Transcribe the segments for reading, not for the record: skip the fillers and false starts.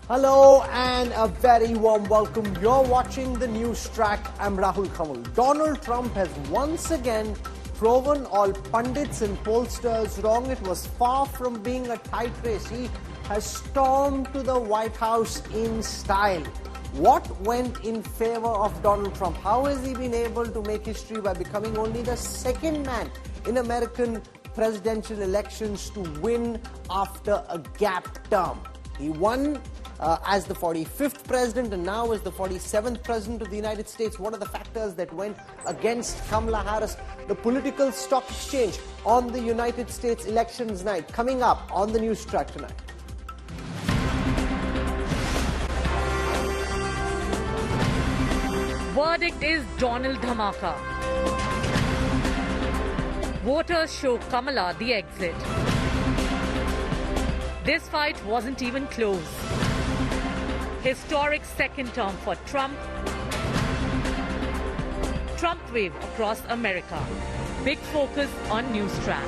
Hello and a very warm welcome. You're watching the NewsTrack. I'm Rahul Kanwal. Donald Trump has once again proven all pundits and pollsters wrong. It was far from being a tight race. He has stormed to the White House in style. What went in favor of Donald Trump? How has he been able to make history by becoming only the second man in American presidential elections to win after a gap term? He won as the 45th president and now as the 47th president of the United States. What are the factors that went against Kamala Harris? The political stock exchange on the United States elections night, coming up on the NewsTrack tonight. Verdict is Donald Dhamaka. Voters show Kamala the exit. This fight wasn't even close. Historic second term for Trump. Trump wave across America. Big focus on NewsTrack.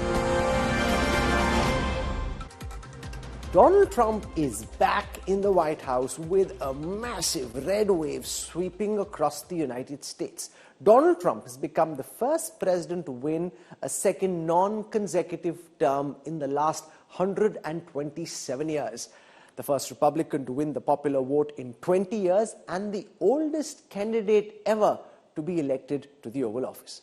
Donald Trump is back in the White House with a massive red wave sweeping across the United States. Donald Trump has become the first president to win a second non-consecutive term in the last 127 years. The first Republican to win the popular vote in 20 years and the oldest candidate ever to be elected to the Oval Office.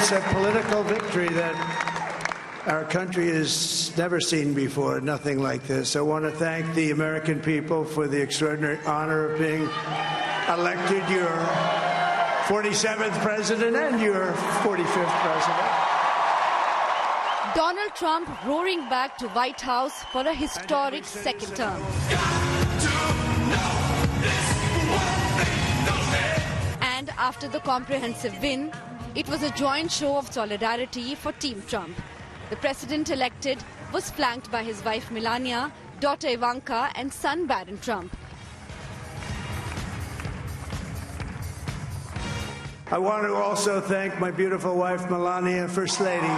It's a political victory that our country has never seen before, nothing like this. I want to thank the American people for the extraordinary honor of being elected your 47th president and your 45th president. Donald Trump roaring back to White House for a historic second term. And after the comprehensive win, it was a joint show of solidarity for Team Trump. The president-elected was flanked by his wife Melania, daughter Ivanka and son Barron Trump. I want to also thank my beautiful wife Melania, First Lady.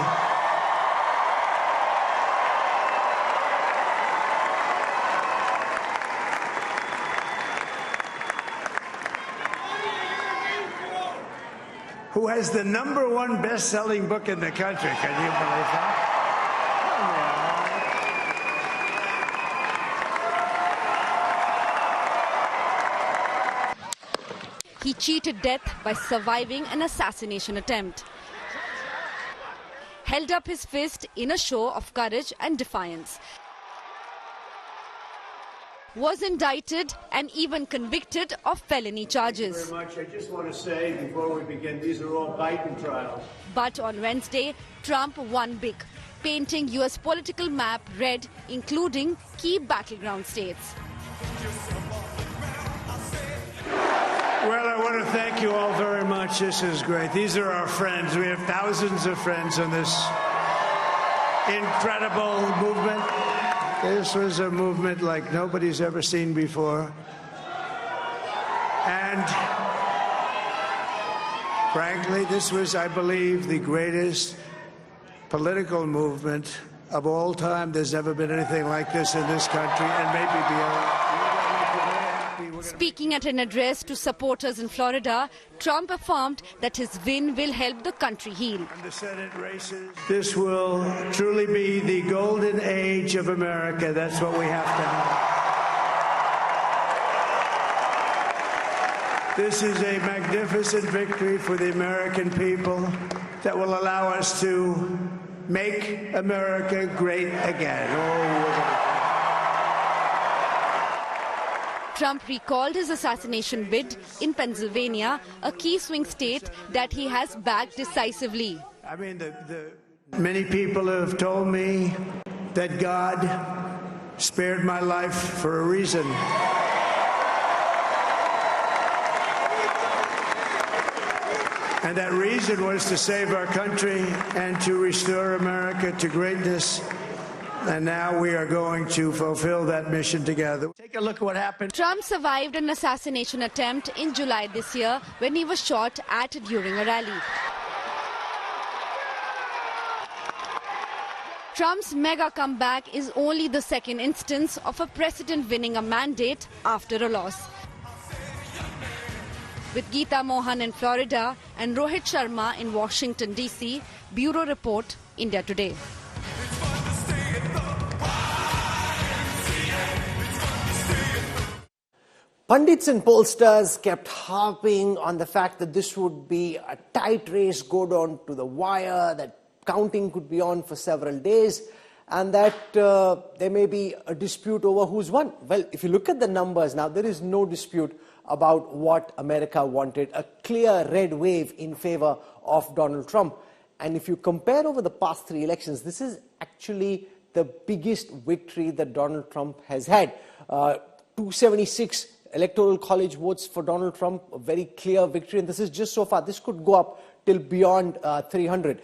Who has the #1 best-selling book in the country. Can you believe that? He cheated death by surviving an assassination attempt. Held up his fist in a show of courage and defiance. Was indicted and even convicted of felony charges. Thank you very much. I just want to say before we begin, these are all Biden trials. But on Wednesday, Trump won big, painting US political map red, including key battleground states. Well, I want to thank you all very much. This is great. These are our friends. We have thousands of friends in this incredible movement. This was a movement like nobody's ever seen before. And frankly, this was, I believe, the greatest political movement of all time. There's never been anything like this in this country and maybe beyond. Speaking at an address to supporters in Florida, Trump affirmed that his win will help the country heal. The Senate races. This will truly be the golden age of America. That's what we have to have. This is a magnificent victory for the American people that will allow us to make America great again. Trump recalled his assassination bid in Pennsylvania, a key swing state that he has backed decisively. I mean, many people have told me that God spared my life for a reason. And that reason was to save our country and to restore America to greatness. And now we are going to fulfill that mission together. Take a look at what happened. Trump survived an assassination attempt in July this year when he was shot at during a rally. Trump's mega comeback is only the second instance of a president winning a mandate after a loss. With Geeta Mohan in Florida and Rohit Sharma in Washington, D.C., Bureau Report, India Today. Pundits and pollsters kept harping on the fact that this would be a tight race, go down to the wire, that counting could be on for several days, and that there may be a dispute over who's won. Well, if you look at the numbers now, there is no dispute about what America wanted, a clear red wave in favor of Donald Trump. And if you compare over the past 3 elections, this is actually the biggest victory that Donald Trump has had. 276 Electoral College votes for Donald Trump, a very clear victory, and this is just so far. This could go up till beyond 300.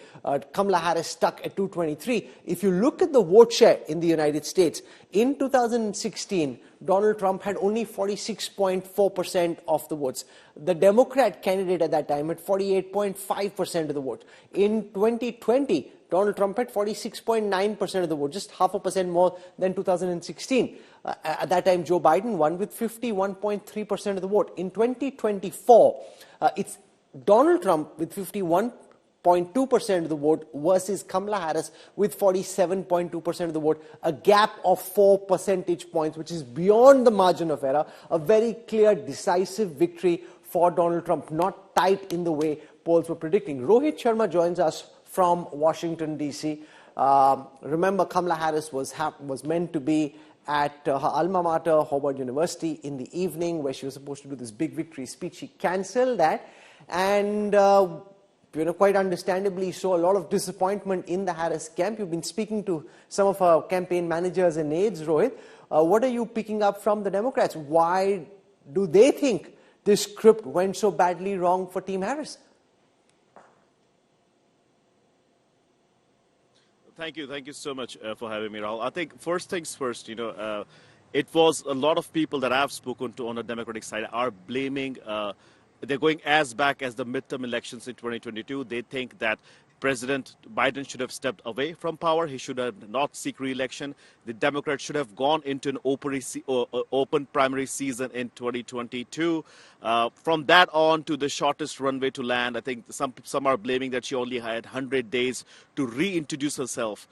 Kamala Harris stuck at 223. If you look at the vote share in the United States, in 2016, Donald Trump had only 46.4% of the votes. The Democrat candidate at that time had 48.5% of the vote. In 2020, Donald Trump had 46.9% of the vote, just 0.5% more than 2016. At that time, Joe Biden won with 51.3% of the vote. In 2024, it's Donald Trump with 51.2% of the vote versus Kamala Harris with 47.2% of the vote, a gap of 4 percentage points, which is beyond the margin of error, a very clear, decisive victory for Donald Trump, not tight in the way polls were predicting. Rohit Sharma joins us from Washington, D.C. Remember, Kamala Harris was meant to be at her alma mater, Howard University, in the evening, where she was supposed to do this big victory speech. She cancelled that, and quite understandably so, a lot of disappointment in the Harris camp. You've been speaking to some of her campaign managers and aides, Rohit. What are you picking up from the Democrats? Why do they think this script went so badly wrong for Team Harris? Thank you so much for having me, Rahul. I think first things first, it was a lot of people that I've spoken to on the Democratic side are blaming, they're going as back as the midterm elections in 2022. They think that President Biden should have stepped away from power. He should have not seek re-election. The Democrats should have gone into an open primary season in 2022. From that on to the shortest runway to land, I think some are blaming that she only had 100 days to reintroduce herself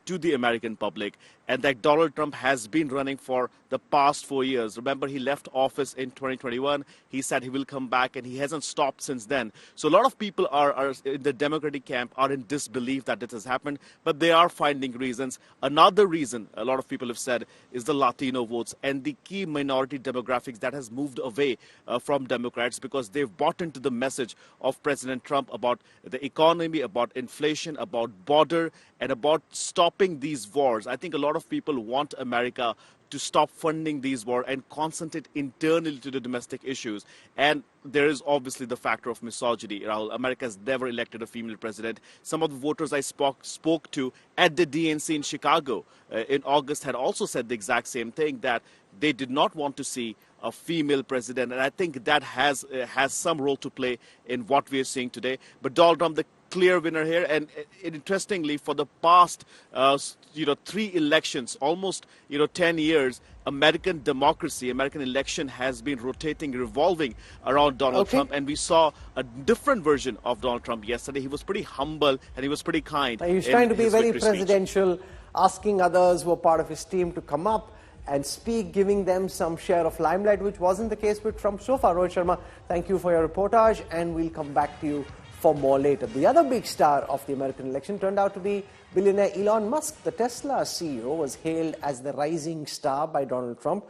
to the American public, and that Donald Trump has been running for the past 4 years. Remember, he left office in 2021. He said he will come back, and he hasn't stopped since then. So a lot of people are in the Democratic camp are in disbelief that this has happened, but they are finding reasons. Another reason a lot of people have said is the Latino votes and the key minority demographics that has moved away from Democrats, because they've bought into the message of President Trump about the economy, about inflation, about border, and about stopping these wars. I think a lot of people want America to stop funding these wars and concentrate internally to the domestic issues. And there is obviously the factor of misogyny. Rahul, America has never elected a female president. Some of the voters I spoke to at the DNC in Chicago in August had also said the exact same thing, that they did not want to see a female president. And I think that has some role to play in what we are seeing today. But Donald Trump, the clear winner here, and interestingly, for the past 3 elections, almost 10 years, American democracy, American election has been rotating, revolving around Donald Trump, and we saw a different version of Donald Trump yesterday. He was pretty humble and he was pretty kind. He was trying to be very presidential, asking others who were part of his team to come up and speak, giving them some share of limelight, which wasn't the case with Trump so far. Rohit Sharma, thank you for your reportage, and we'll come back to you for more later. The other big star of the American election turned out to be billionaire Elon Musk. The Tesla CEO was hailed as the rising star by Donald Trump.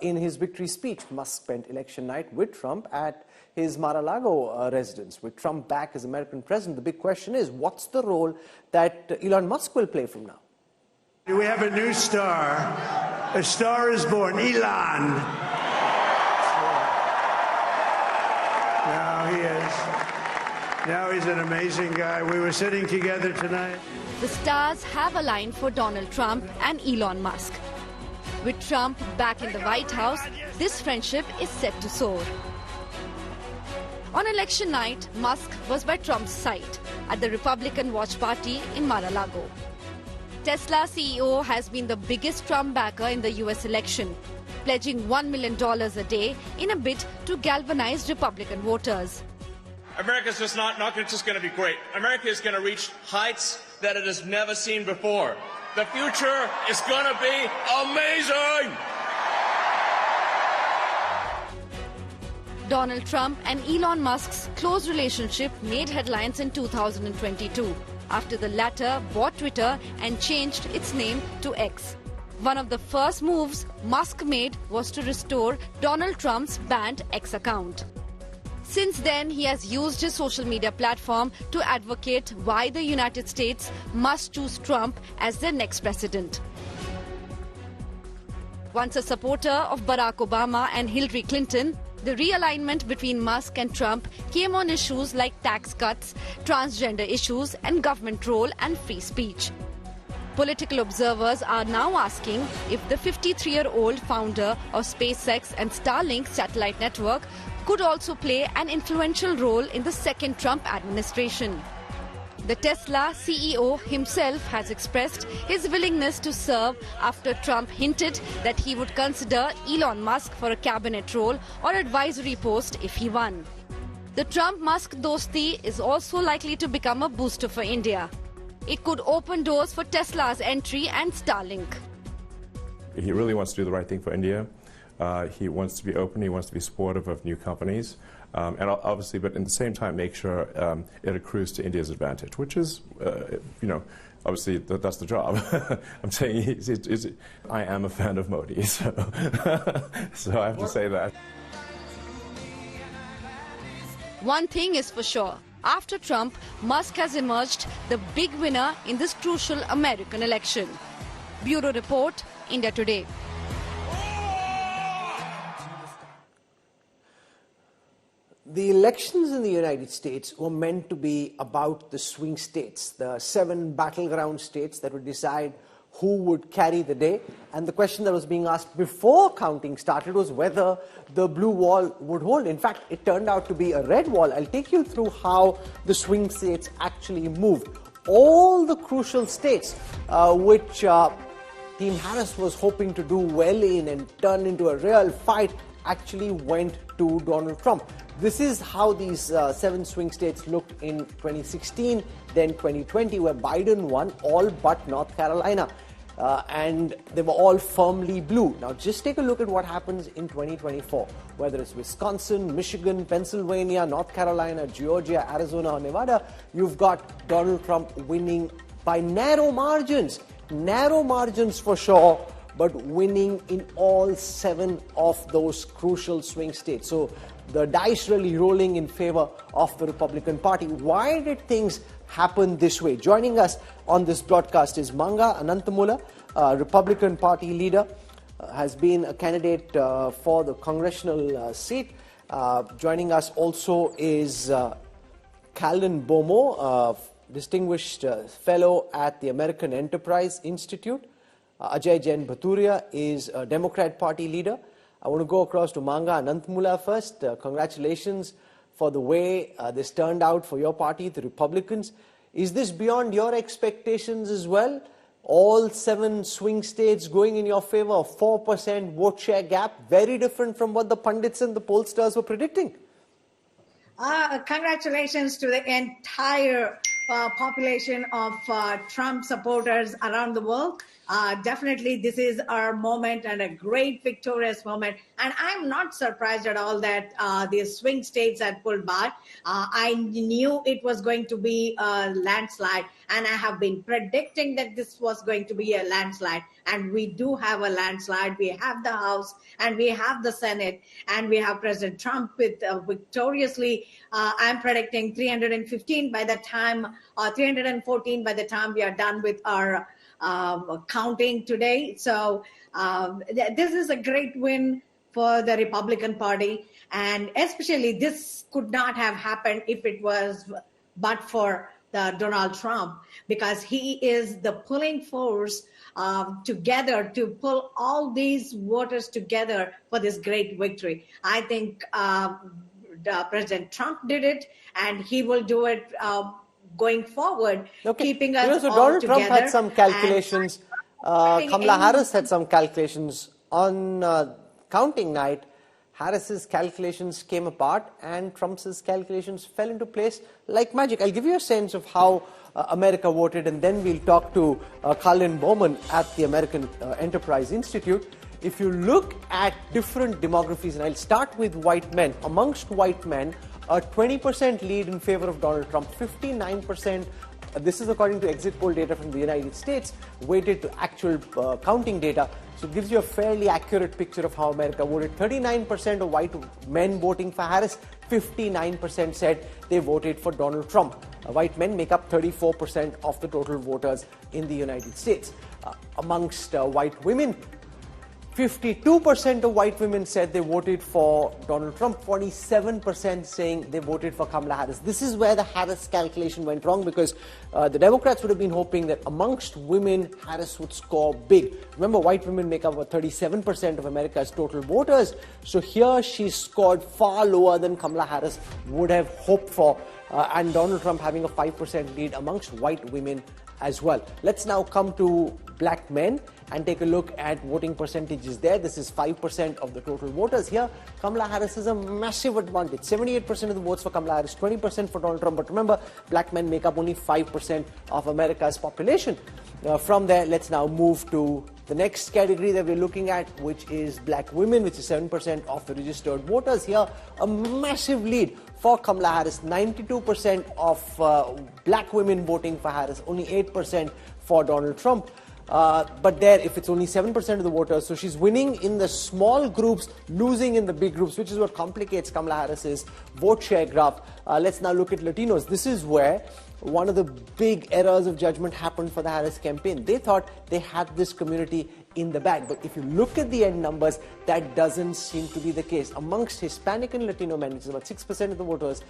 In his victory speech, Musk spent election night with Trump at his Mar-a-Lago residence. With Trump back as American president, the big question is, what's the role that Elon Musk will play from now? We have a new star. A star is born, Elon. Now he is. Now he's an amazing guy. We were sitting together tonight. The stars have aligned for Donald Trump and Elon Musk. With Trump back in the White House, this friendship is set to soar. On election night, Musk was by Trump's side at the Republican watch party in Mar-a-Lago. Tesla CEO has been the biggest Trump backer in the US election, pledging $1 million a day in a bid to galvanize Republican voters. America's just not just going to be great. America is going to reach heights that it has never seen before. The future is going to be amazing! Donald Trump and Elon Musk's close relationship made headlines in 2022 after the latter bought Twitter and changed its name to X. One of the first moves Musk made was to restore Donald Trump's banned X account. Since then, he has used his social media platform to advocate why the United States must choose Trump as their next president. Once a supporter of Barack Obama and Hillary Clinton, the realignment between Musk and Trump came on issues like tax cuts, transgender issues, and government role and free speech. Political observers are now asking if the 53-year-old founder of SpaceX and Starlink satellite network could also play an influential role in the second Trump administration. The Tesla CEO himself has expressed his willingness to serve after Trump hinted that he would consider Elon Musk for a cabinet role or advisory post if he won. The Trump-Musk dosti is also likely to become a booster for India. It could open doors for Tesla's entry and Starlink. He really wants to do the right thing for India. He wants to be open, he wants to be supportive of new companies, and obviously, but at the same time, make sure it accrues to India's advantage, which is, obviously, that's the job. I'm saying I am a fan of Modi, so, so I have to say that. One thing is for sure. After Trump, Musk has emerged the big winner in this crucial American election. Bureau Report, India Today. The elections in the United States were meant to be about the swing states, the 7 battleground states that would decide who would carry the day. And the question that was being asked before counting started was whether the blue wall would hold. In fact, it turned out to be a red wall. I'll take you through how the swing states actually moved. All the crucial states which Team Harris was hoping to do well in and turn into a real fight actually went to Donald Trump. This is how these 7 swing states looked in 2016, then 2020, where Biden won all but North Carolina. And they were all firmly blue. Now, just take a look at what happens in 2024, whether it's Wisconsin, Michigan, Pennsylvania, North Carolina, Georgia, Arizona, or Nevada. You've got Donald Trump winning by narrow margins for sure, but winning in all 7 of those crucial swing states. So the dice really rolling in favor of the Republican Party. Why did things happen this way? Joining us on this broadcast is Manga Ananthamula, Republican Party leader, has been a candidate for the congressional seat. Joining us also is Calvin Bomo, distinguished fellow at the American Enterprise Institute. Ajay Jain Bhaturia is a Democrat Party leader. I want to go across to Manga Ananthamula first. Congratulations for the way this turned out for your party, the Republicans. Is this beyond your expectations as well? All 7 swing states going in your favor, a 4% vote share gap, very different from what the pundits and the pollsters were predicting. Congratulations to the entire population of Trump supporters around the world. Definitely, this is our moment and a great victorious moment. And I'm not surprised at all that the swing states had pulled back. I knew it was going to be a landslide, and I have been predicting that this was going to be a landslide. And we do have a landslide. We have the House, and we have the Senate, and we have President Trump with victoriously, I'm predicting 315 by the time, 314 by the time we are done with our counting today. So this is a great win for the Republican Party, and especially this could not have happened if it was but for Donald Trump, because he is the pulling force together to pull all these voters together for this great victory. I think President Trump did it, and he will do it going forward, Okay. keeping us So all Donald together. Trump had some calculations. Kamala Harris had some calculations on counting night. Harris's calculations came apart and Trump's calculations fell into place like magic. I'll give you a sense of how America voted, and then we'll talk to Colin Bowman at the American Enterprise Institute. If you look at different demographies, and I'll start with white men, amongst white men, a 20% lead in favor of Donald Trump, 59%. This is according to exit poll data from the United States, weighted to actual counting data. So it gives you a fairly accurate picture of how America voted. 39% of white men voting for Harris, 59% said they voted for Donald Trump. White men make up 34% of the total voters in the United States. Amongst white women, 52% of white women said they voted for Donald Trump, 47% saying they voted for Kamala Harris. This is where the Harris calculation went wrong, because the Democrats would have been hoping that amongst women, Harris would score big. Remember, white women make up about 37% of America's total voters. So here she scored far lower than Kamala Harris would have hoped for. And Donald Trump having a 5% lead amongst white women as well. Let's now come to black men and take a look at voting percentages there. This is 5% of the total voters. Here, Kamala Harris has a massive advantage. 78% of the votes for Kamala Harris, 20% for Donald Trump. But remember, black men make up only 5% of America's population. From there, let's now move to the next category that we're looking at, which is black women, which is 7% of the registered voters. Here, a massive lead for Kamala Harris. 92% of black women voting for Harris, only 8% for Donald Trump. But there, if it's only 7% of the voters, so she's winning in the small groups, losing in the big groups, which is what complicates Kamala Harris's vote share graph. Let's now look at Latinos. This is where one of the big errors of judgment happened for the Harris campaign. They thought they had this community in the bag. But if you look at the end numbers, that doesn't seem to be the case. Amongst Hispanic and Latino men, which is about 6% of the voters,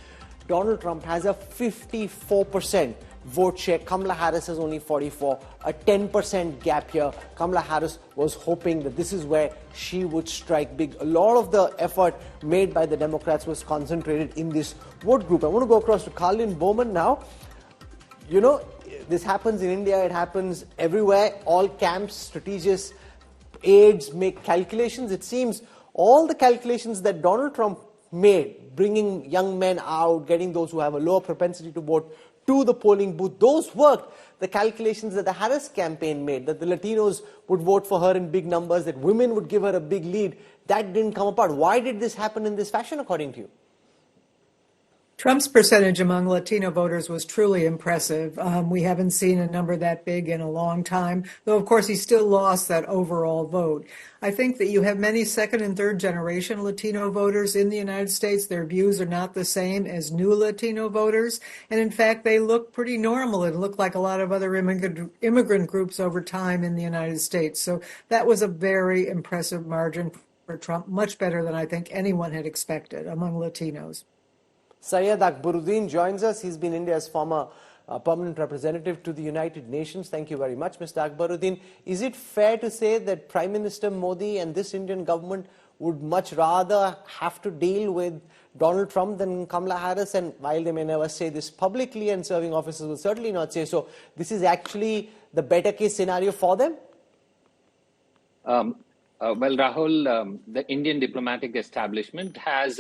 Donald Trump has a 54% vote share. Kamala Harris has only 44%, a 10% gap here. Kamala Harris was hoping that this is where she would strike big. A lot of the effort made by the Democrats was concentrated in this vote group. I want to go across to Colin Bowman now. You know, this happens in India, it happens everywhere. All camps, strategists, aides make calculations. It seems all the calculations that Donald Trump made, bringing young men out, getting those who have a lower propensity to vote to the polling booth, those worked. The calculations that the Harris campaign made, that the Latinos would vote for her in big numbers, that women would give her a big lead, that didn't come apart. Why did this happen in this fashion, according to you? Trump's percentage among Latino voters was truly impressive. We haven't seen a number that big in a long time, though, of course, he still lost that overall vote. I think that you have many second and third generation Latino voters in the United States. Their views are not the same as new Latino voters. And in fact, they look pretty normal and look like a lot of other immigrant groups over time in the United States. So that was a very impressive margin for Trump, much better than I think anyone had expected among Latinos. Syed Akbaruddin joins us. He's been India's former permanent representative to the United Nations. Thank you very much, Mr. Akbaruddin. Is it fair to say that Prime Minister Modi and this Indian government would much rather have to deal with Donald Trump than Kamala Harris? And while they may never say this publicly, and serving officers will certainly not say so, this is actually the better case scenario for them? Well, Rahul, the Indian diplomatic establishment has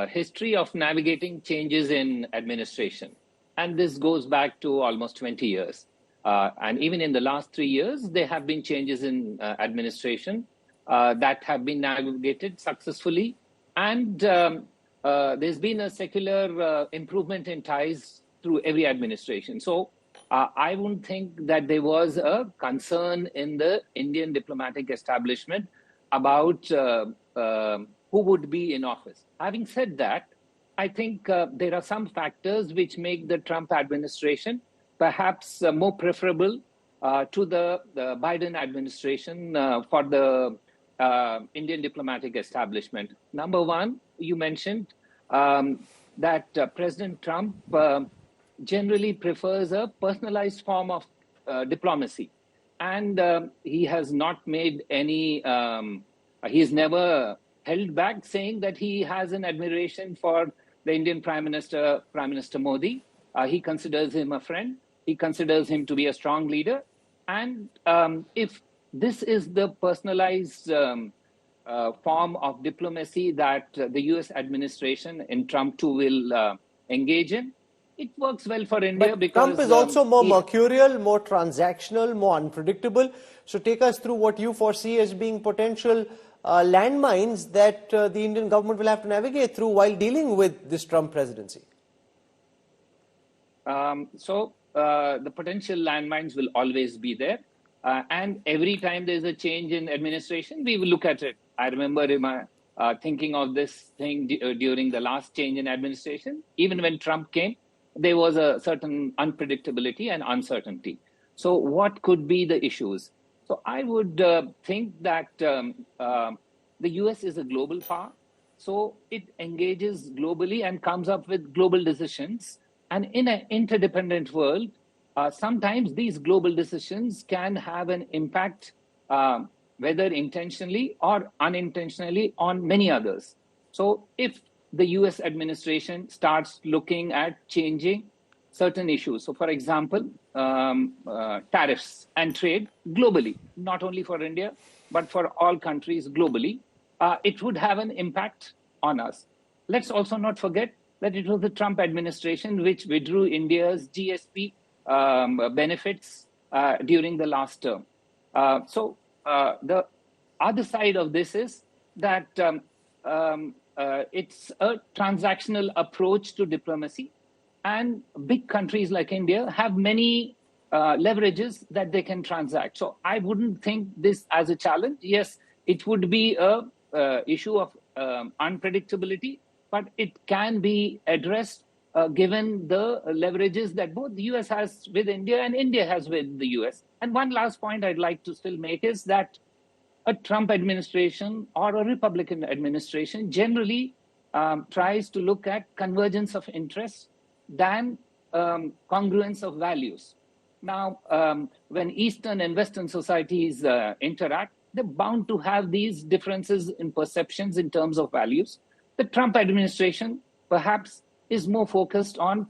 history of navigating changes in administration. And this goes back to almost 20 years. And even in the last 3 years, there have been changes in administration that have been navigated successfully. And there's been a secular improvement in ties through every administration. So I wouldn't think that there was a concern in the Indian diplomatic establishment about who would be in office. Having said that, I think there are some factors which make the Trump administration perhaps more preferable to the Biden administration for the Indian diplomatic establishment. Number one, you mentioned that President Trump generally prefers a personalized form of diplomacy. And he has not made any, he's never held back saying that he has an admiration for the Indian Prime Minister Modi. He considers him a friend. He considers him to be a strong leader. And if this is the personalized form of diplomacy that the US administration in Trump too will engage in, it works well for India But because Trump is also more mercurial, more transactional, more unpredictable. So take us through what you foresee as being potential landmines that the Indian government will have to navigate through while dealing with this Trump presidency. The potential landmines will always be there. And every time there's a change in administration, we will look at it. I remember thinking of this thing during the last change in administration. Even when Trump came, there was a certain unpredictability and uncertainty. So what could be the issues? So I would think that the US is a global power. So it engages globally and comes up with global decisions. And in an interdependent world, sometimes these global decisions can have an impact, whether intentionally or unintentionally, on many others. So if the US administration starts looking at changing certain issues, so for example, tariffs and trade globally, not only for India, but for all countries globally, it would have an impact on us. Let's also not forget that it was the Trump administration which withdrew India's GSP benefits during the last term. The other side of this is that it's a transactional approach to diplomacy, and big countries like India have many leverages that they can transact. So I wouldn't think this as a challenge. Yes, it would be a issue of unpredictability, but it can be addressed given the leverages that both the US has with India and India has with the US. And one last point I'd like to still make is that a Trump administration or a Republican administration generally tries to look at convergence of interests than congruence of values. Now, when Eastern and Western societies interact, they're bound to have these differences in perceptions in terms of values. The Trump administration perhaps is more focused on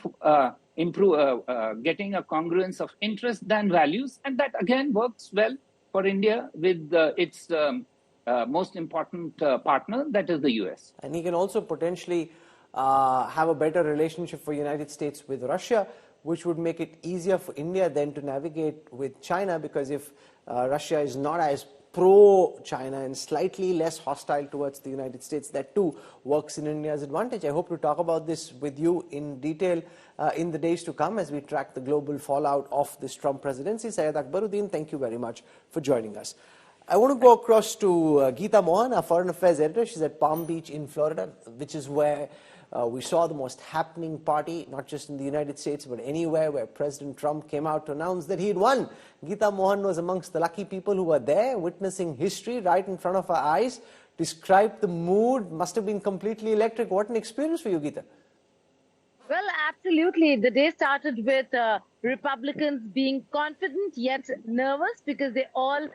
getting a congruence of interest than values. And that again works well for India with its most important partner, that is the US. And he can also potentially have a better relationship for the United States with Russia, which would make it easier for India then to navigate with China, because if Russia is not as pro-China and slightly less hostile towards the United States, that too works in India's advantage. I hope to talk about this with you in detail in the days to come as we track the global fallout of this Trump presidency. Syed Akbaruddin, thank you very much for joining us. I want to go across to Geeta Mohan, our foreign affairs editor. She's at Palm Beach in Florida, which is where we saw the most happening party, not just in the United States, but anywhere, where President Trump came out to announce that he had won. Geeta Mohan was amongst the lucky people who were there, witnessing history right in front of our eyes. Described the mood, must have been completely electric. What an experience for you, Geeta. Well, absolutely. The day started with Republicans being confident yet nervous, because they all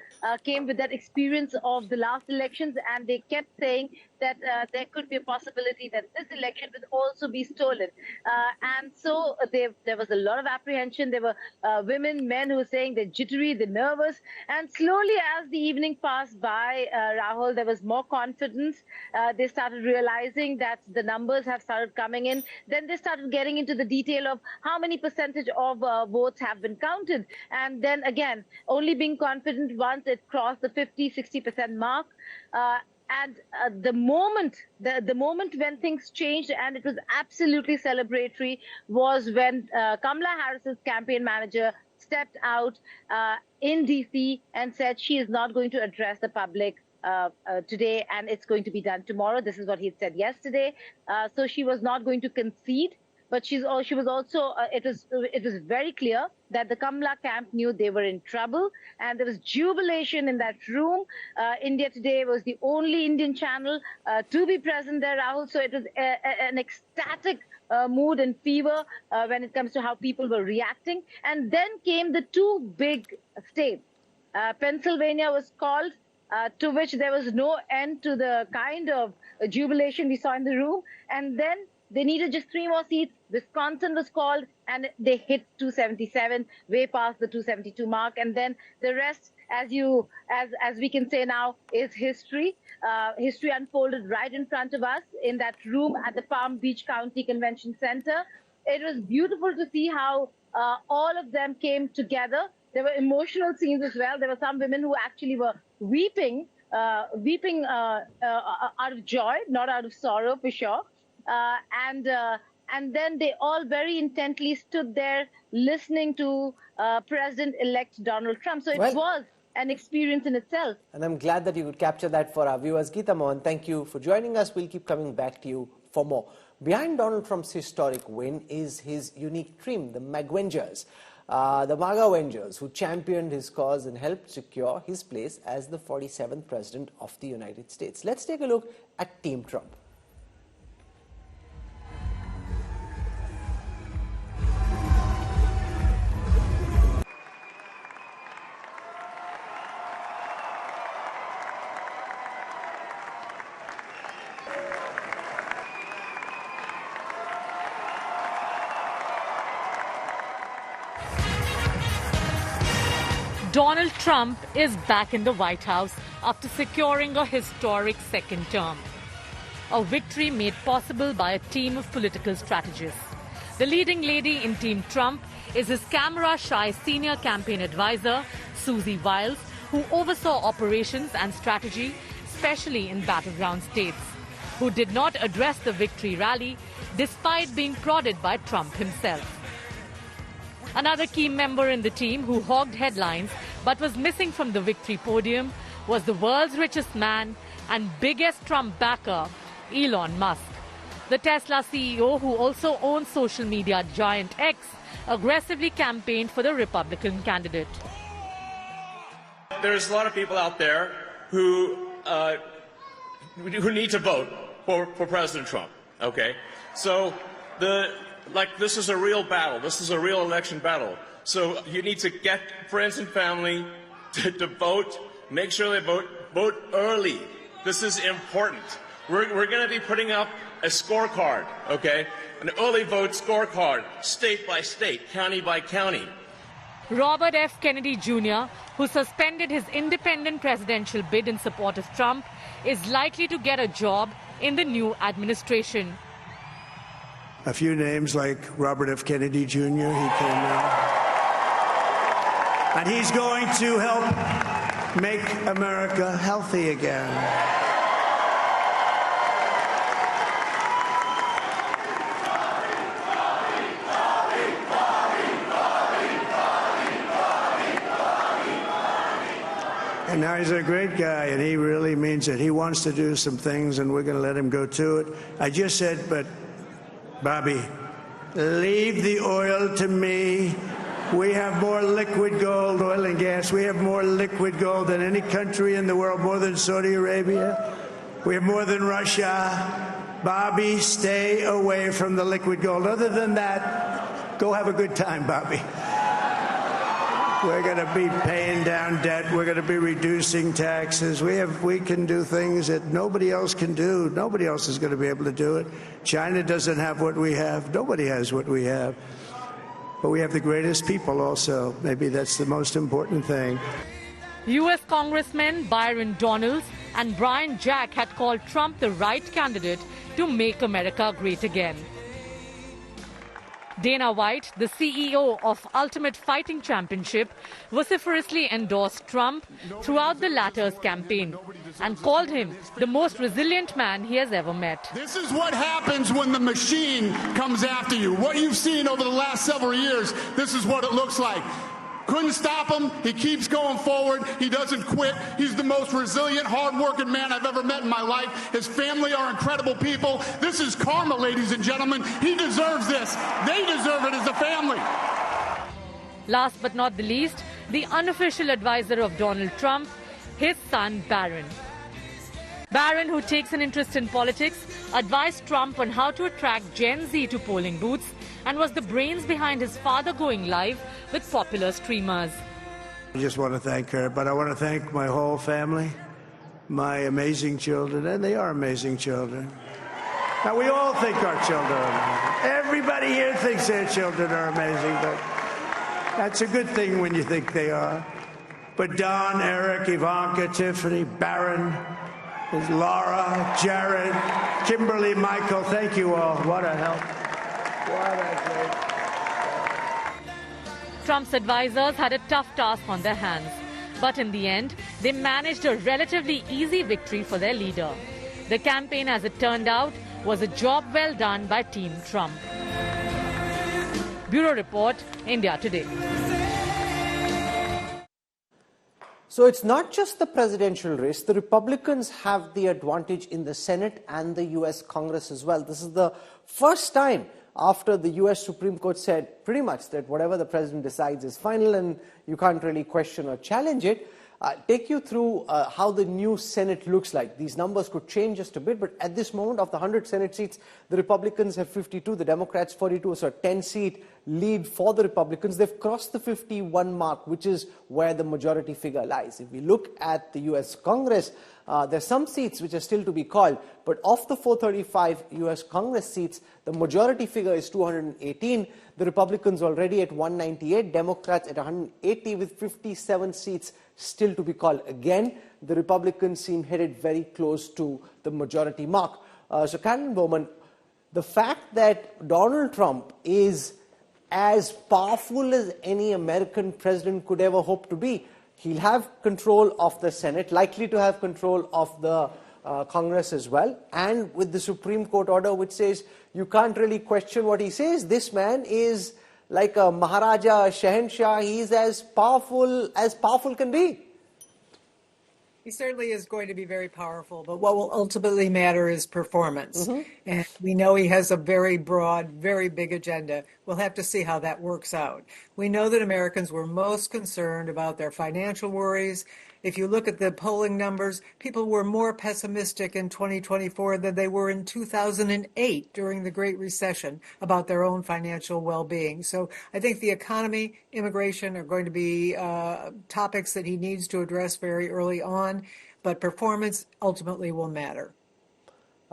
came with that experience of the last elections, and they kept saying that there could be a possibility that this election would also be stolen. And so there was a lot of apprehension. There were women, men who were saying they're jittery, they're nervous. And slowly, as the evening passed by, Rahul, there was more confidence. They started realizing that the numbers have started coming in. Then they started getting into the detail of how many percentage of votes have been counted. And then again, only being confident once it crossed the 50-60% mark. And the moment when things changed, and it was absolutely celebratory, was when Kamala Harris's campaign manager stepped out in DC and said she is not going to address the public today, and it's going to be done tomorrow. This is what he had said yesterday. So she was not going to concede. But she was also, it was very clear that the Kamala camp knew they were in trouble, and there was jubilation in that room. India Today was the only Indian channel to be present there, Rahul. So it was an ecstatic mood and fever when it comes to how people were reacting. And then came the two big states. Pennsylvania was called, to which there was no end to the kind of jubilation we saw in the room. And then They needed just 3 more seats. Wisconsin was called, and they hit 277, way past the 272 mark. And then the rest, as we can say now, is history. History unfolded right in front of us in that room at the Palm Beach County Convention Center. It was beautiful to see how all of them came together. There were emotional scenes as well. There were some women who actually were weeping out of joy, not out of sorrow, for sure. And then they all very intently stood there listening to President-elect Donald Trump. So it was an experience in itself. And I'm glad that you could capture that for our viewers. Geeta Mohan, thank you for joining us. We'll keep coming back to you for more. Behind Donald Trump's historic win is his unique team, the MAGAvengers. The MAGAvengers, who championed his cause and helped secure his place as the 47th President of the United States. Let's take a look at Team Trump. Donald Trump is back in the White House after securing a historic second term. A victory made possible by a team of political strategists. The leading lady in Team Trump is his camera-shy senior campaign advisor, Susie Wiles, who oversaw operations and strategy, especially in battleground states, who did not address the victory rally despite being prodded by Trump himself. Another key member in the team who hogged headlines but was missing from the victory podium was the world's richest man and biggest Trump backer, Elon Musk. The Tesla CEO, who also owns social media giant X, aggressively campaigned for the Republican candidate. There's a lot of people out there who need to vote for President Trump, okay? So this is a real battle. This is a real election battle. So you need to get friends and family to vote. Make sure they vote early. This is important. We're going to be putting up a scorecard, okay? An early vote scorecard, state by state, county by county. Robert F. Kennedy Jr., who suspended his independent presidential bid in support of Trump, is likely to get a job in the new administration. A few names like Robert F. Kennedy Jr., he came out. And he's going to help make America healthy again. And now he's a great guy, and he really means it. He wants to do some things, and we're going to let him go to it. I just said, but Bobby, leave the oil to me. We have more liquid gold, oil and gas. We have more liquid gold than any country in the world, more than Saudi Arabia. We have more than Russia. Bobby, stay away from the liquid gold. Other than that, go have a good time, Bobby. We're going to be paying down debt. We're going to be reducing taxes. We can do things that nobody else can do. Nobody else is going to be able to do it. China doesn't have what we have. Nobody has what we have. But we have the greatest people also. Maybe that's the most important thing. U.S. Congressmen Byron Donald and Brian Jack had called Trump the right candidate to make America great again. Dana White, the CEO of Ultimate Fighting Championship, vociferously endorsed Trump throughout the latter's campaign and called him the most resilient man he has ever met. This is what happens when the machine comes after you. What you've seen over the last several years, this is what it looks like. Couldn't stop him. He keeps going forward. He doesn't quit. He's the most resilient, hard-working man I've ever met in my life. His family are incredible people. This is karma, ladies and gentlemen. He deserves this. They deserve it as a family. Last but not the least, the unofficial advisor of Donald Trump, his son Barron. Barron, who takes an interest in politics, advised Trump on how to attract Gen Z to polling booths and was the brains behind his father going live with popular streamers. I just want to thank her, but I want to thank my whole family, my amazing children, and they are amazing children. Now, we all think our children are amazing. Everybody here thinks their children are amazing, but that's a good thing when you think they are. But Don, Eric, Ivanka, Tiffany, Barron, there's Laura, Jared, Kimberly, Michael, thank you all. What a help. What a great. Trump's advisors had a tough task on their hands. But in the end, they managed a relatively easy victory for their leader. The campaign, as it turned out, was a job well done by Team Trump. Bureau Report, India Today. So it's not just the presidential race. The Republicans have the advantage in the Senate and the U.S. Congress as well. This is the first time after the U.S. Supreme Court said pretty much that whatever the president decides is final and you can't really question or challenge it. Take you through how the new Senate looks like. These numbers could change just a bit, but at this moment, of the 100 Senate seats, the Republicans have 52, the Democrats 42, so a 10-seat lead for the Republicans. They've crossed the 51 mark, which is where the majority figure lies. If we look at the U.S. Congress, there's some seats which are still to be called, but of the 435 U.S. Congress seats, the majority figure is 218. The Republicans already at 198, Democrats at 180 with 57 seats still to be called. Again, the Republicans seem headed very close to the majority mark. So, Cannon Bowman, the fact that Donald Trump is as powerful as any American president could ever hope to be, he'll have control of the Senate, likely to have control of the Congress as well, and with the Supreme Court order which says you can't really question what he says. This man is like a Maharaja, a Shahenshah. He's as powerful can be. He certainly is going to be very powerful, but what will ultimately matter is performance. And we know he has a very broad, very big agenda. We'll have to see how that works out. We know that Americans were most concerned about their financial worries. If you look at the polling numbers, people were more pessimistic in 2024 than they were in 2008 during the Great Recession about their own financial well-being. So I think the economy, immigration are going to be topics that he needs to address very early on, but performance ultimately will matter.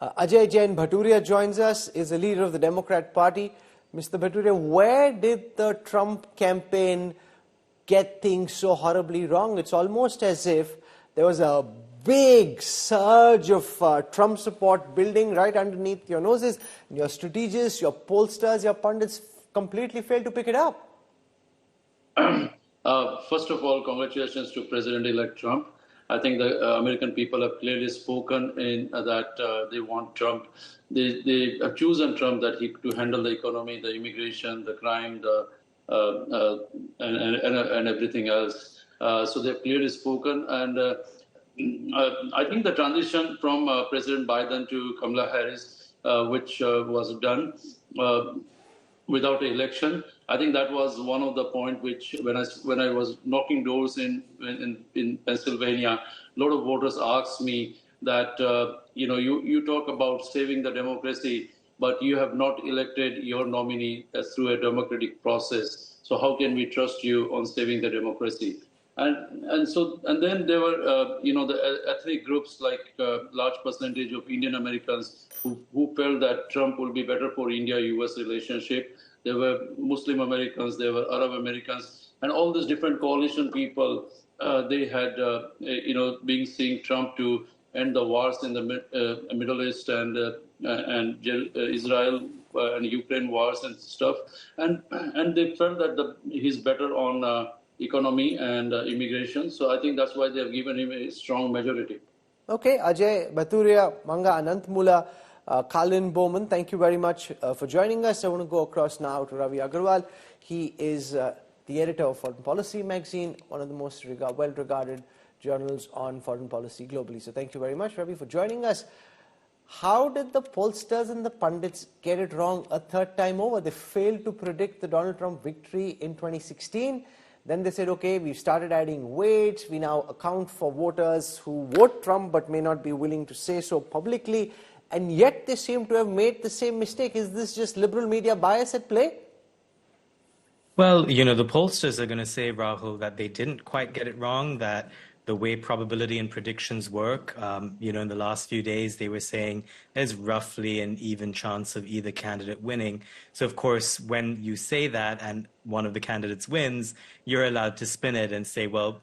Ajay Jain Bhaturia joins us, is a leader of the Democrat Party. Mr. Bhaturia, where did the Trump campaign get things so horribly wrong? It's almost as if there was a big surge of Trump support building right underneath your noses. Your strategists, your pollsters, your pundits completely failed to pick it up. First of all, congratulations to President-elect Trump. I think the American people have clearly spoken in that they want Trump. They have chosen Trump to handle the economy, the immigration, the crime, and everything else. So they've clearly spoken, and I think the transition from President Biden to Kamala Harris, which was done without an election, I think that was one of the points which, when I was knocking doors in Pennsylvania, a lot of voters asked me that you talk about saving the democracy, but you have not elected your nominee through a democratic process. So how can we trust you on saving the democracy? And then there were the ethnic groups, like large percentage of Indian Americans who felt that Trump will be better for India-US relationship. There were Muslim Americans, there were Arab Americans, and all these different coalition people. They had being seeing Trump to end the wars in the Middle East and Israel and Ukraine wars and stuff, and they felt that he's better on economy and immigration. So I think that's why they have given him a strong majority. Okay, Ajay Bhaturia, Manga Anantmula, Colin Bowman, thank you very much for joining us. I want to go across now to Ravi Agarwal. He is the editor of Foreign Policy magazine, one of the most well-regarded journals on foreign policy globally. So thank you very much, Ravi, for joining us. How did the pollsters and the pundits get it wrong a third time over? They failed to predict the Donald Trump victory in 2016. Then they said, okay, we've started adding weights. We now account for voters who vote Trump but may not be willing to say so publicly. And yet they seem to have made the same mistake. Is this just liberal media bias at play? Well, the pollsters are going to say, Rahul, that they didn't quite get it wrong, that the way probability and predictions work. In the last few days, they were saying there's roughly an even chance of either candidate winning. So, of course, when you say that and one of the candidates wins, you're allowed to spin it and say, well,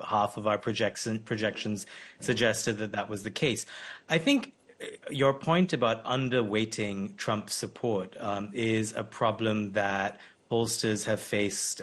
half of our projections suggested that was the case. I think your point about underweighting Trump support is a problem that pollsters have faced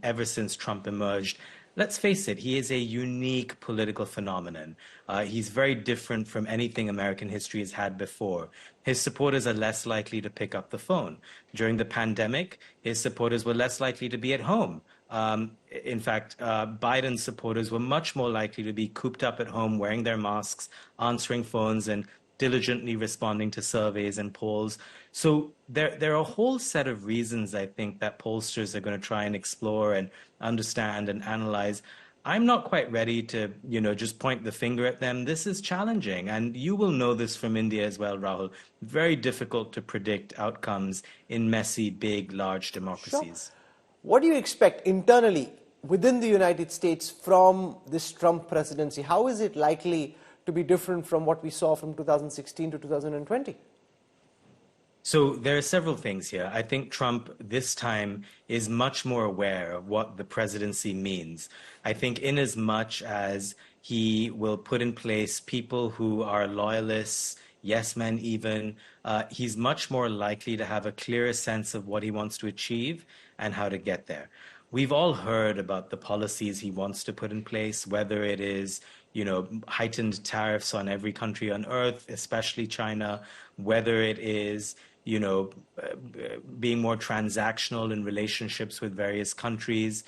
ever since Trump emerged. Let's face it, he is a unique political phenomenon. He's very different from anything American history has had before. His supporters are less likely to pick up the phone. During the pandemic, his supporters were less likely to be at home. In fact, Biden's supporters were much more likely to be cooped up at home, wearing their masks, answering phones, and diligently responding to surveys and polls. So there are a whole set of reasons, I think, that pollsters are going to try and explore and understand and analyze. I'm not quite ready to, just point the finger at them. This is challenging. And you will know this from India as well, Rahul. Very difficult to predict outcomes in messy, big, large democracies. Sure. What do you expect internally within the United States from this Trump presidency? How is it likely to be different from what we saw from 2016 to 2020? So there are several things here. I think Trump this time is much more aware of what the presidency means. I think in as much as he will put in place people who are loyalists, yes men even, he's much more likely to have a clearer sense of what he wants to achieve and how to get there. We've all heard about the policies he wants to put in place, whether it is heightened tariffs on every country on earth, especially China, whether it is being more transactional in relationships with various countries.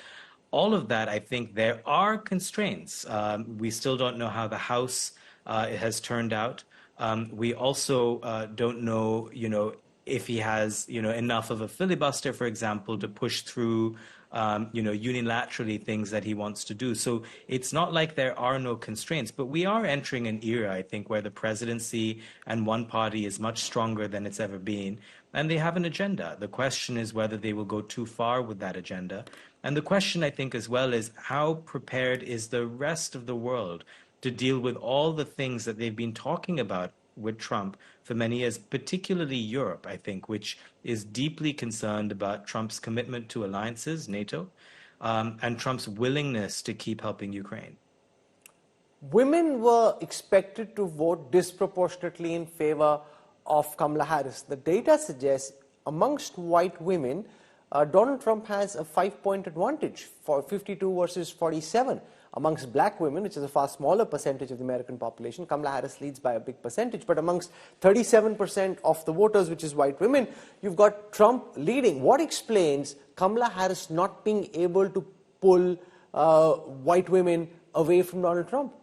All of that, I think there are constraints. We still don't know how the House has turned out. We also don't know, if he has, enough of a filibuster, for example, to push through, unilaterally things that he wants to do. So it's not like there are no constraints, but we are entering an era, I think, where the presidency and one party is much stronger than it's ever been, and they have an agenda. The question is whether they will go too far with that agenda. And the question, I think, as well, is how prepared is the rest of the world to deal with all the things that they've been talking about with Trump for many years, particularly Europe, I think, which is deeply concerned about Trump's commitment to alliances, NATO, and Trump's willingness to keep helping Ukraine. Women were expected to vote disproportionately in favor of Kamala Harris. The data suggests amongst white women, Donald Trump has a 5-point advantage for 52 versus 47. Amongst black women, which is a far smaller percentage of the American population, Kamala Harris leads by a big percentage. But amongst 37% of the voters, which is white women, you've got Trump leading. What explains Kamala Harris not being able to pull white women away from Donald Trump?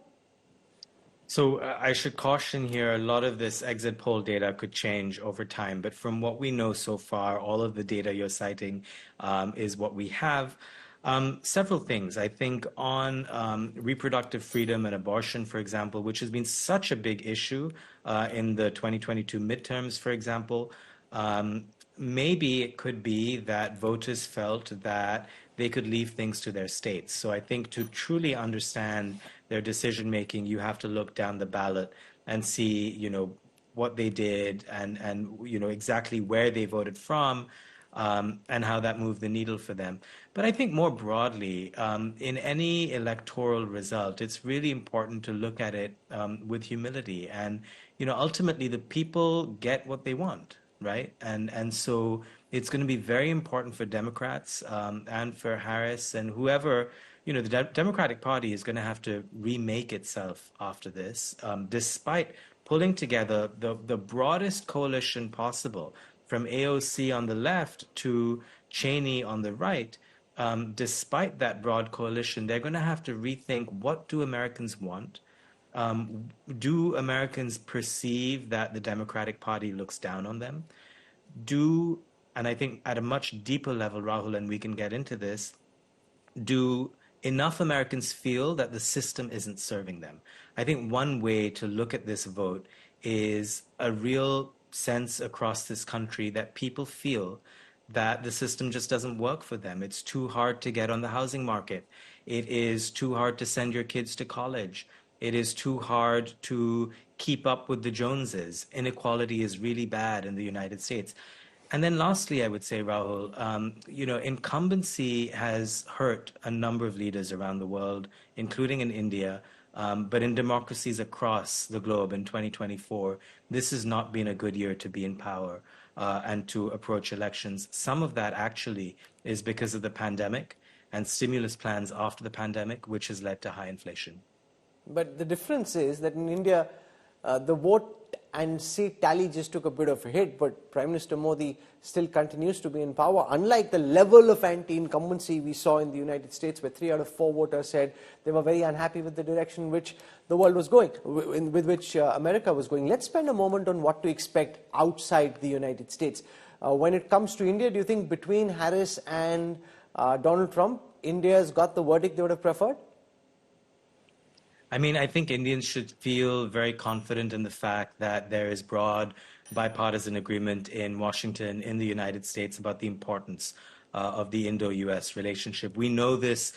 So I should caution here, a lot of this exit poll data could change over time. But from what we know so far, all of the data you're citing is what we have. Several things. I think on reproductive freedom and abortion, for example, which has been such a big issue in the 2022 midterms, for example, maybe it could be that voters felt that they could leave things to their states. So I think to truly understand their decision making, you have to look down the ballot and see, what they did and exactly where they voted from. And how that moved the needle for them. But I think more broadly, in any electoral result, it's really important to look at it with humility. And, ultimately, the people get what they want, right? And so it's going to be very important for Democrats and for Harris and whoever, the Democratic Party is going to have to remake itself after this, despite pulling together the broadest coalition possible, from AOC on the left to Cheney on the right. Despite that broad coalition, they're going to have to rethink, what do Americans want? Do Americans perceive that the Democratic Party looks down on them? And I think at a much deeper level, Rahul, and we can get into this, do enough Americans feel that the system isn't serving them? I think one way to look at this vote is a real sense across this country that people feel that the system just doesn't work for them. It's too hard to get on the housing market. It is too hard to send your kids to college. It is too hard to keep up with the Joneses. Inequality is really bad in the United States. And then lastly, I would say, Rahul, incumbency has hurt a number of leaders around the world, including in India, but in democracies across the globe in 2024, this has not been a good year to be in power and to approach elections. Some of that actually is because of the pandemic and stimulus plans after the pandemic, which has led to high inflation. But the difference is that in India, the vote and seat tally just took a bit of a hit, but Prime Minister Modi still continues to be in power, unlike the level of anti-incumbency we saw in the United States, where 3 out of 4 voters said they were very unhappy with the direction which the world was going, with which America was going. Let's spend a moment on what to expect outside the United States. When it comes to India, do you think between Harris and Donald Trump, India's got the verdict they would have preferred? I mean, I think Indians should feel very confident in the fact that there is broad bipartisan agreement in Washington, in the United States, about the importance of the Indo-US relationship. We know this,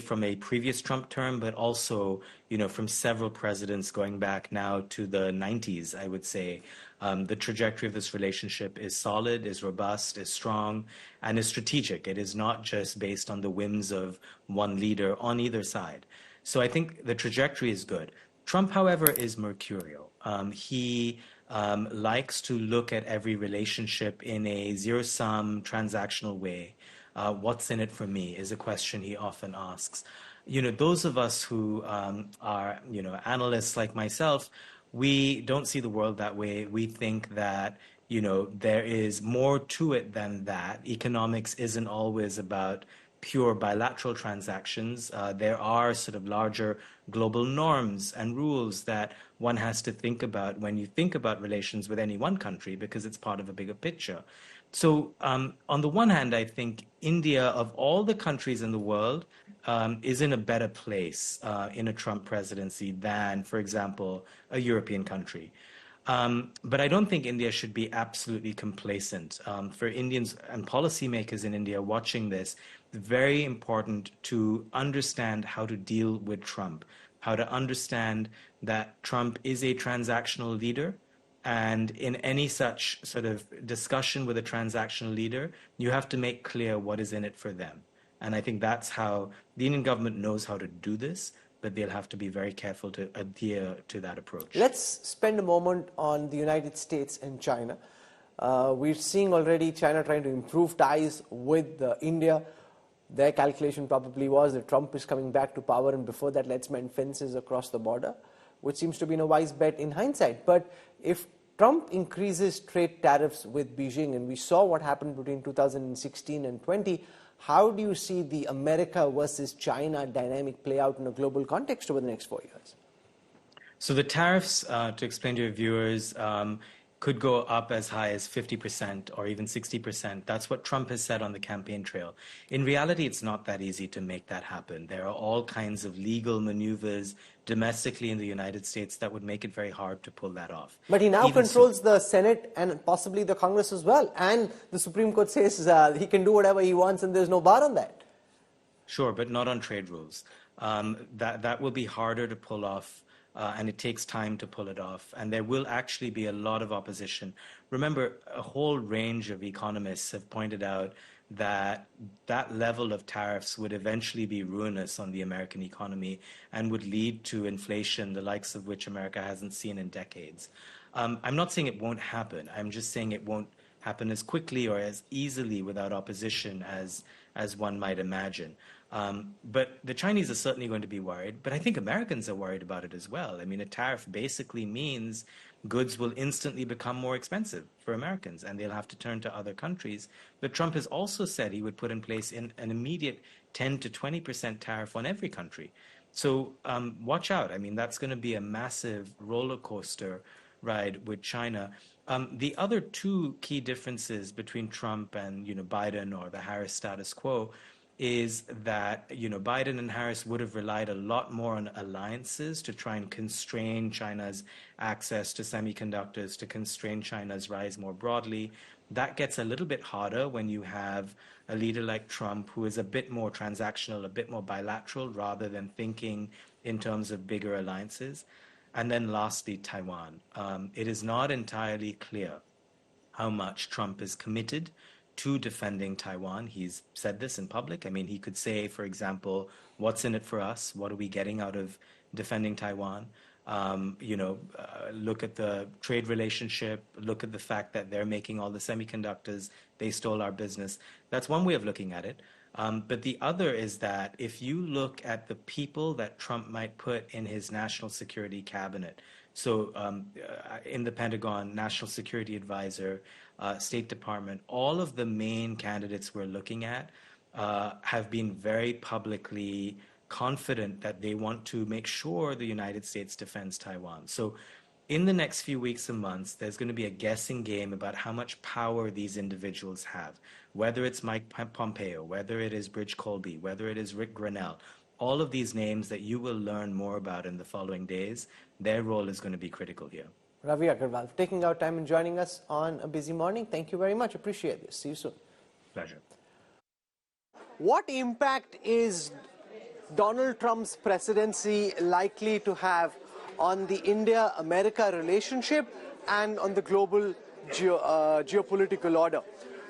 from a previous Trump term, but also, from several presidents going back now to the 90s, I would say. The trajectory of this relationship is solid, is robust, is strong, and is strategic. It is not just based on the whims of one leader on either side. So I think the trajectory is good. Trump, however, is mercurial. He likes to look at every relationship in a zero-sum transactional way. What's in it for me is a question he often asks. Those of us who are, analysts like myself, we don't see the world that way. We think that, there is more to it than that. Economics isn't always about pure bilateral transactions. There are sort of larger global norms and rules that one has to think about when you think about relations with any one country, because it's part of a bigger picture. So on the one hand, I think India, of all the countries in the world, is in a better place in a Trump presidency than, for example, a European country. But I don't think India should be absolutely complacent. For Indians and policymakers in India watching this, very important to understand how to deal with Trump, how to understand that Trump is a transactional leader. And in any such sort of discussion with a transactional leader, you have to make clear what is in it for them. And I think that's how the Indian government knows how to do this, but they'll have to be very careful to adhere to that approach. Let's spend a moment on the United States and China. We're seeing already China trying to improve ties with India. Their calculation probably was that Trump is coming back to power, and before that, let's mend fences across the border, which seems to be a wise bet in hindsight. But if Trump increases trade tariffs with Beijing, and we saw what happened between 2016 and 20, how do you see the America versus China dynamic play out in a global context over the next 4 years? So the tariffs, to explain to your viewers, could go up as high as 50% or even 60%. That's what Trump has said on the campaign trail. In reality, it's not that easy to make that happen. There are all kinds of legal maneuvers domestically in the United States that would make it very hard to pull that off. But he now controls the Senate and possibly the Congress as well. And the Supreme Court says he can do whatever he wants and there's no bar on that. Sure, but not on trade rules. That will be harder to pull off. And it takes time to pull it off. And there will actually be a lot of opposition. Remember, a whole range of economists have pointed out that that level of tariffs would eventually be ruinous on the American economy and would lead to inflation, the likes of which America hasn't seen in decades. I'm not saying it won't happen. I'm just saying it won't happen as quickly or as easily without opposition as one might imagine. But the Chinese are certainly going to be worried, but I think Americans are worried about it as well. I mean, a tariff basically means goods will instantly become more expensive for Americans and they'll have to turn to other countries. But Trump has also said he would put in place an immediate 10 to 20% tariff on every country. So watch out. I mean, that's going to be a massive roller coaster ride with China. The other two key differences between Trump and Biden or the Harris status quo is that Biden and Harris would have relied a lot more on alliances to try and constrain China's access to semiconductors, to constrain China's rise more broadly. That gets a little bit harder when you have a leader like Trump who is a bit more transactional, a bit more bilateral, rather than thinking in terms of bigger alliances. And then lastly, Taiwan. It is not entirely clear how much Trump is committed to defending Taiwan. He's said this in public. I mean, he could say, for example, what's in it for us? What are we getting out of defending Taiwan? Look at the trade relationship, look at the fact that they're making all the semiconductors, they stole our business. That's one way of looking at it. But the other is that if you look at the people that Trump might put in his national security cabinet, so in the Pentagon, National Security Advisor, State Department, all of the main candidates we're looking at have been very publicly confident that they want to make sure the United States defends Taiwan. So in the next few weeks and months, there's going to be a guessing game about how much power these individuals have, whether it's Mike Pompeo, whether it is Bridge Colby, whether it is Rick Grenell. All of these names that you will learn more about in the following days, their role is going to be critical here. Ravi Agarwal, taking out time and joining us on a busy morning. Thank you very much. Appreciate this. See you soon. Pleasure. What impact is Donald Trump's presidency likely to have on the India-America relationship and on the global geopolitical order?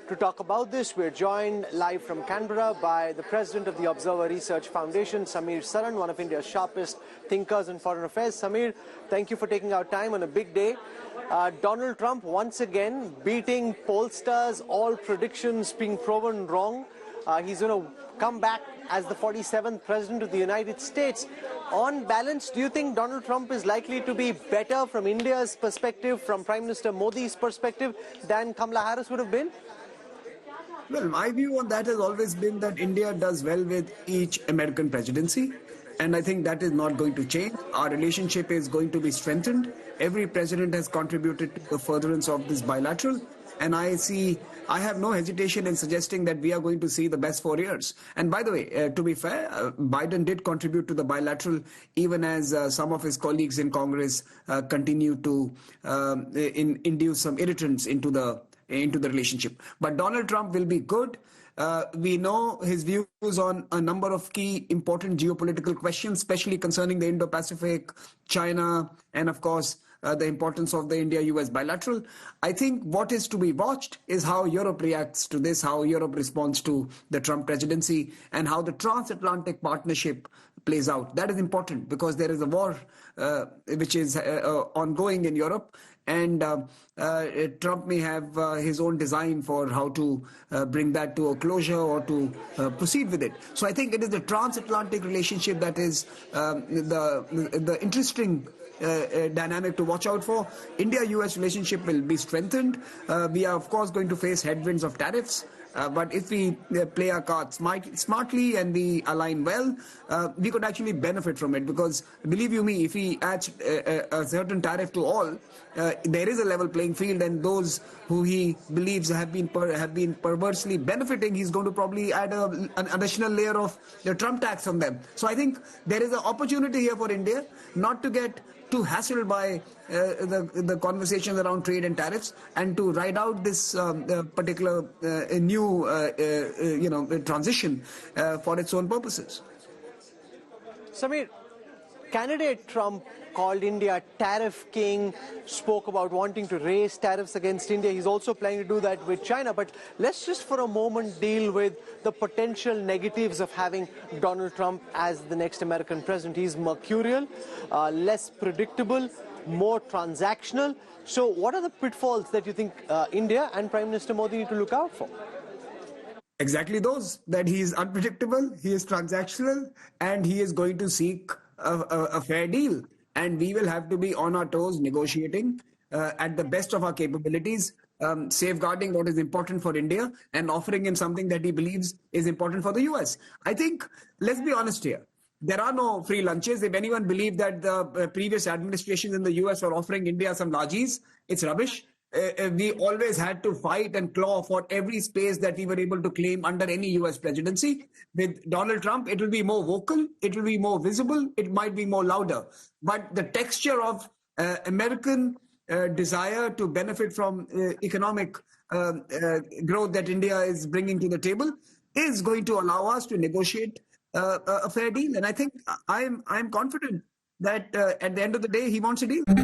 To talk about this, we're joined live from Canberra by the president of the Observer Research Foundation, Samir Saran, one of India's sharpest thinkers in foreign affairs. Samir, thank you for taking our time on a big day. Donald Trump once again beating pollsters, all predictions being proven wrong. He's going to come back as the 47th president of the United States. On balance, do you think Donald Trump is likely to be better from India's perspective, from Prime Minister Modi's perspective, than Kamala Harris would have been? Well, my view on that has always been that India does well with each American presidency. And I think that is not going to change. Our relationship is going to be strengthened. Every president has contributed to the furtherance of this bilateral. And I have no hesitation in suggesting that we are going to see the best 4 years. And by the way, to be fair, Biden did contribute to the bilateral, even as some of his colleagues in Congress continue to induce some irritants into the relationship. But Donald Trump will be good. We know his views on a number of key important geopolitical questions, especially concerning the Indo-Pacific, China, and of course, the importance of the India-US bilateral. I think what is to be watched is how Europe reacts to this, how Europe responds to the Trump presidency, and how the transatlantic partnership plays out. That is important because there is a war which is ongoing in Europe, and Trump may have his own design for how to bring that to a closure or to proceed with it. So I think it is the transatlantic relationship that is the interesting dynamic to watch out for. India-US relationship will be strengthened. We are, of course, going to face headwinds of tariffs. But if we play our cards smartly and we align well, we could actually benefit from it. Because believe you me, if we add a certain tariff to all, there is a level playing field, and those who he believes have been perversely benefiting, he's going to probably add an additional layer of the Trump tax on them. So I think there is an opportunity here for India not to get too hassled by the conversations around trade and tariffs, and to ride out this particular new transition for its own purposes. Samir, candidate Trump called India tariff king, spoke about wanting to raise tariffs against India. He's also planning to do that with China. But let's just for a moment deal with the potential negatives of having Donald Trump as the next American president. He's mercurial, less predictable, more transactional. So what are the pitfalls that you think India and Prime Minister Modi need to look out for? Exactly those, that he is unpredictable, he is transactional, and he is going to seek a fair deal. And we will have to be on our toes negotiating at the best of our capabilities, safeguarding what is important for India and offering him something that he believes is important for the US. I think, let's be honest here, there are no free lunches. If anyone believed that the previous administrations in the US were offering India some largies, it's rubbish. We always had to fight and claw for every space that we were able to claim under any US presidency. With Donald Trump, it will be more vocal, it will be more visible, it might be more louder. But the texture of American desire to benefit from economic growth that India is bringing to the table is going to allow us to negotiate a fair deal. And I think I'm confident that at the end of the day, he wants a deal.